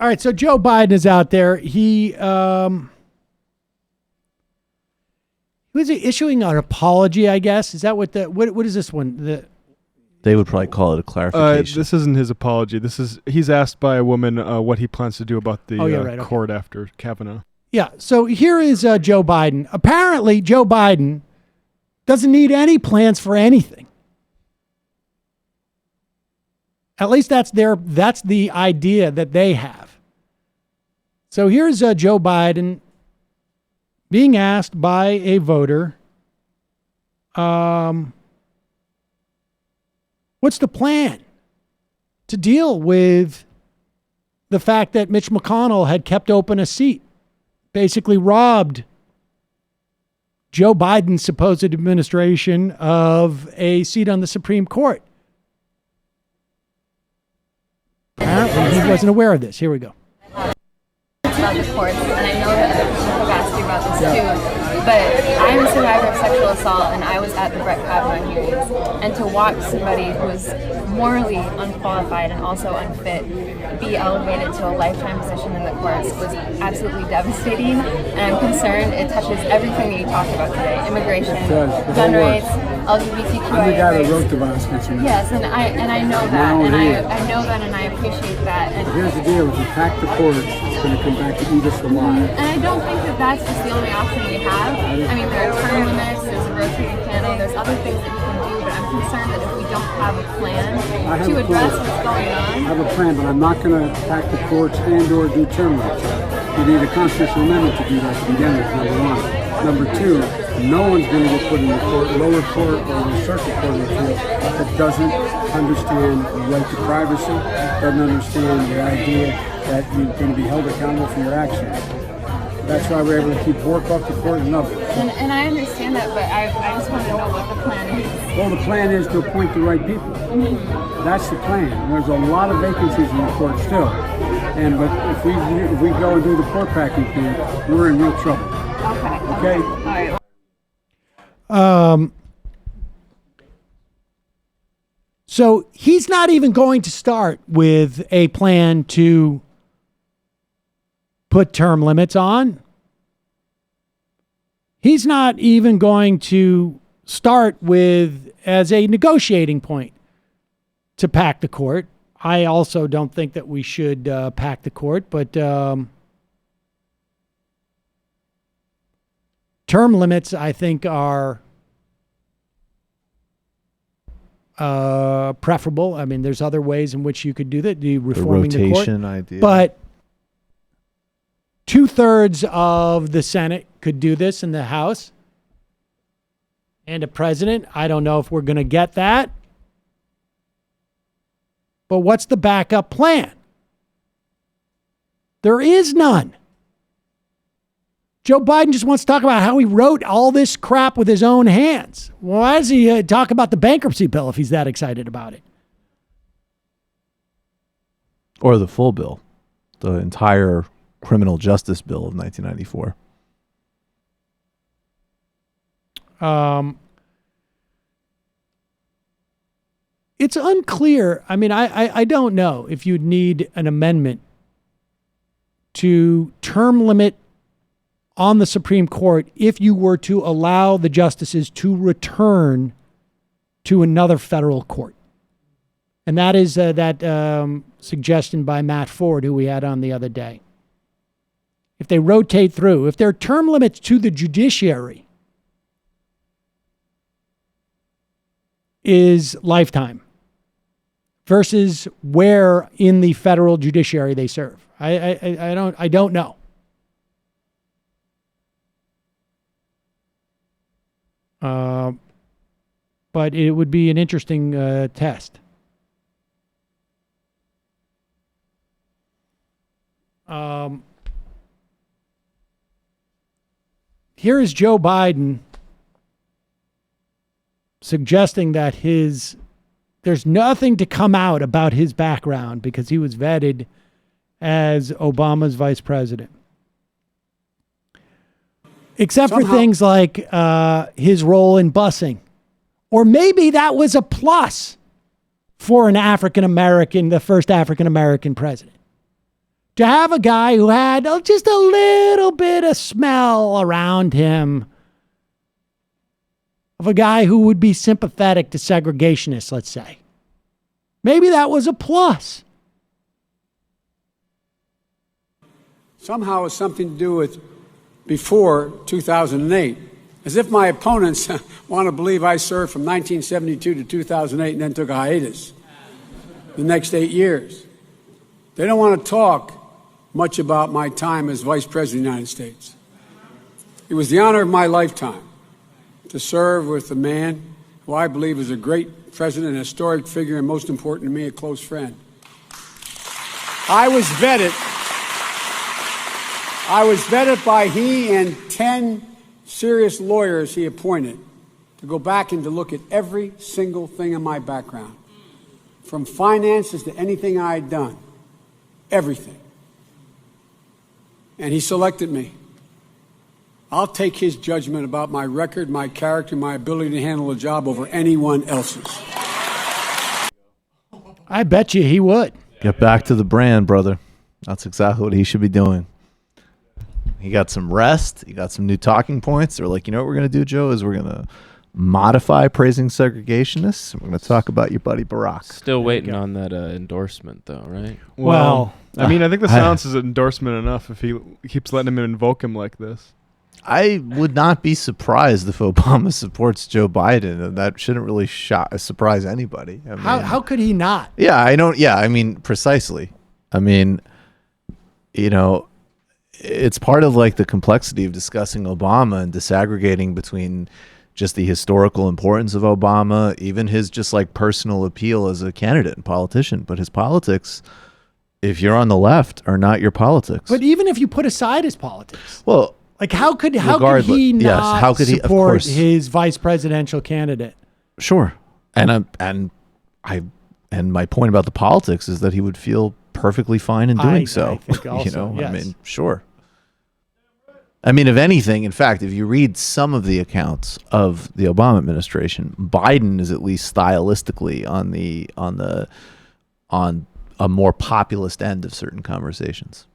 All right, so Joe Biden is out there. He was issuing an apology, I guess. Is that what what is this one? They would probably call it a clarification. This isn't his apology. He's asked by a woman what he plans to do about the court after Kavanaugh. Yeah, so here is Joe Biden. Apparently, Joe Biden doesn't need any plans for anything. At least that's the idea that they have. So here's Joe Biden being asked by a voter, what's the plan to deal with the fact that Mitch McConnell had kept open a seat, basically robbed Joe Biden's supposed administration of a seat on the Supreme Court. Apparently, he wasn't aware of this. Here we go. About the courts, and I know that other people have asked you about this too, but I am a survivor of sexual assault, and I was at the Brett Kavanaugh hearings, and to watch somebody who was morally unqualified and also unfit be elevated to a lifetime position in the courts was absolutely devastating, and I'm concerned it touches everything that you talked about today: immigration, gun rights, LGBTQIA I'm the guy rights. that wrote the violence. Yes, and I know that, and I know that, and I appreciate that. And here's the deal: if you pack the courts, it's going to come back to eat us alive. And I don't think that that's just the only option we have. I mean, there are term limits, there's a rotating panel, there's other things that we can do, but I'm concerned that if we don't have a plan to address what's going on. I have a plan, but I'm not going to pack the courts and or do term limits. You need a constitutional amendment to do that to begin with, number one. Number two, no one's going to get put in the court, lower court or the circuit court of appeals that doesn't understand the right to privacy, doesn't understand the idea that you're going to be held accountable for your actions. That's why we're able to keep Bork off the court and others. And I understand that, but I just want to know what the plan is. Well, the plan is to appoint the right people. Mm-hmm. That's the plan. There's a lot of vacancies in the court still. But if we go and do the court packing thing, we're in real trouble. Okay? All right. So he's not even going to start with a plan to put term limits on. He's not even going to start with as a negotiating point to pack the court. I also don't think that we should pack the court, but term limits, I think, are preferable. I mean, there's other ways in which you could do that, reforming the rotation court. idea. But 2/3 of the Senate could do this in the House. And a president, I don't know if we're going to get that. But what's the backup plan? There is none. Joe Biden just wants to talk about how he wrote all this crap with his own hands. Well, why does he talk about the bankruptcy bill if he's that excited about it? Or the full bill, the entire criminal justice bill of 1994. It's unclear. I mean, I don't know if you'd need an amendment to term limit on the Supreme Court if you were to allow the justices to return to another federal court. And that is that suggestion by Matt Ford, who we had on the other day. If they rotate through, if there are term limits to the judiciary, is lifetime versus where in the federal judiciary they serve. I don't know. But it would be an interesting test. Here is Joe Biden suggesting that there's nothing to come out about his background because he was vetted as Obama's vice president. Except for things like his role in busing. Or maybe that was a plus for an African-American, the first African-American president. to have a guy who had just a little bit of smell around him of a guy who would be sympathetic to segregationists, let's say. Maybe that was a plus. Somehow it's something to do with before 2008. As if my opponents want to believe I served from 1972 to 2008 and then took a hiatus the next 8 years. They don't want to talk much about my time as Vice President of the United States. It was the honor of my lifetime to serve with a man who I believe is a great president, a historic figure, and most important to me, a close friend. I was vetted by he and 10 serious lawyers he appointed to go back and to look at every single thing in my background, from finances to anything I had done, everything. And he selected me. I'll take his judgment about my record, my character, my ability to handle a job over anyone else's. I bet you he would. Get back to the brand, brother. That's exactly what he should be doing. He got some rest. He got some new talking points. They're like, you know what we're going to do, Joe, is we're going to modify praising segregationists. We're going to talk about your buddy Barack. Still waiting on that endorsement, though, right? Well, I mean, I think the silence is endorsement enough if he keeps letting him invoke him like this. I would not be surprised if Obama supports Joe Biden, and that shouldn't really surprise anybody. I mean, how could he not? Yeah, I don't. Yeah, I mean, precisely. I mean, you know, it's part of like the complexity of discussing Obama and disaggregating between just the historical importance of Obama, even his just like personal appeal as a candidate and politician, but his politics, if you're on the left, are not your politics. But even if you put aside his politics, well, like how could he not support of his vice presidential candidate? Sure, and my point about the politics is that he would feel perfectly fine in doing so. I think also, you know, yes. I mean, sure. I mean, if anything, in fact, if you read some of the accounts of the Obama administration, Biden is at least stylistically on a more populist end of certain conversations.